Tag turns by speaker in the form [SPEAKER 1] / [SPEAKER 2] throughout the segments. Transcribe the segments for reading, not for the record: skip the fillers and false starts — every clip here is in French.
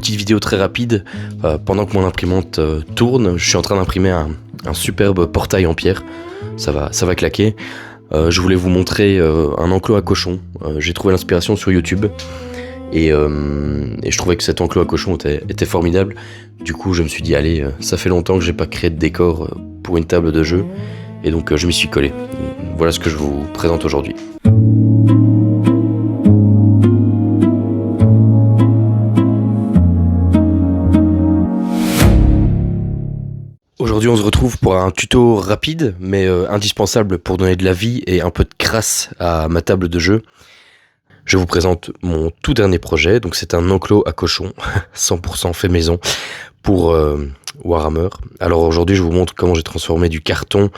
[SPEAKER 1] petite vidéo très rapide. Pendant que mon imprimante tourne, je suis en train d'imprimer un superbe portail en pierre. Ça va claquer. Je voulais vous montrer un enclos à cochons. J'ai trouvé l'inspiration sur YouTube. Et je trouvais que cet enclos à cochons était formidable. Du coup, je me suis dit, allez, ça fait longtemps que j'ai pas créé de décor pour une table de jeu. Et donc, je m'y suis collé. Voilà ce que je vous présente aujourd'hui. Aujourd'hui, on se retrouve pour un tuto rapide, mais indispensable pour donner de la vie et un peu de crasse à ma table de jeu. Je vous présente mon tout dernier projet, donc c'est un enclos à cochons, 100% fait maison, pour Warhammer. Alors aujourd'hui, je vous montre comment j'ai transformé du carton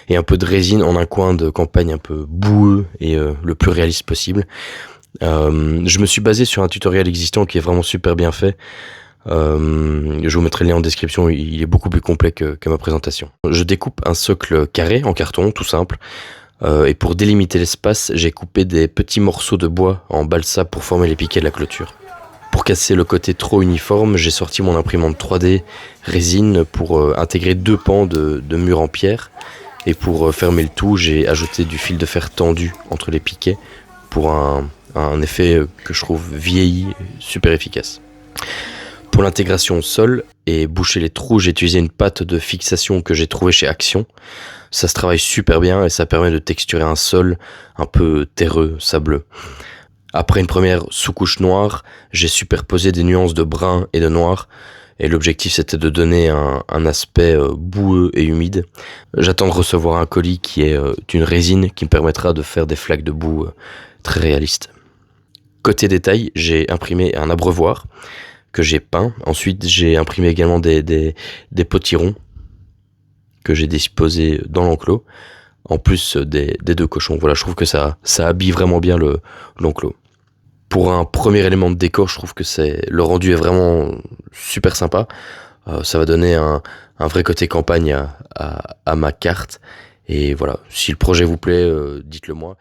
[SPEAKER 1] et un peu de résine en un coin de campagne un peu boueux et le plus réaliste possible. Je me suis basé sur un tutoriel existant qui est vraiment super bien fait. Je vous mettrai le lien en description, il est beaucoup plus complet que ma présentation. Je découpe un socle carré en carton, tout simple. Et pour délimiter l'espace, j'ai coupé des petits morceaux de bois en balsa pour former les piquets de la clôture. Pour casser le côté trop uniforme, j'ai sorti mon imprimante 3D résine pour intégrer deux pans de mur en pierre. Et pour fermer le tout, j'ai ajouté du fil de fer tendu entre les piquets pour un effet que je trouve vieilli, super efficace. Pour l'intégration au sol et boucher les trous, j'ai utilisé une pâte de fixation que j'ai trouvée chez Action. Ça se travaille super bien et ça permet de texturer un sol un peu terreux, sableux. Après une première sous-couche noire, j'ai superposé des nuances de brun et de noir. Et l'objectif, c'était de donner un aspect boueux et humide. J'attends de recevoir un colis qui est d'une résine qui me permettra de faire des flaques de boue très réalistes. Côté détail, j'ai imprimé un abreuvoir que j'ai peint. Ensuite, j'ai imprimé également des potirons que j'ai disposés dans l'enclos, en plus des deux cochons. Voilà, je trouve que ça habille vraiment bien l'enclos. Pour un premier élément de décor, je trouve que le rendu est vraiment super sympa. Ça va donner un vrai côté campagne à ma carte. Et voilà, si le projet vous plaît, dites-le moi.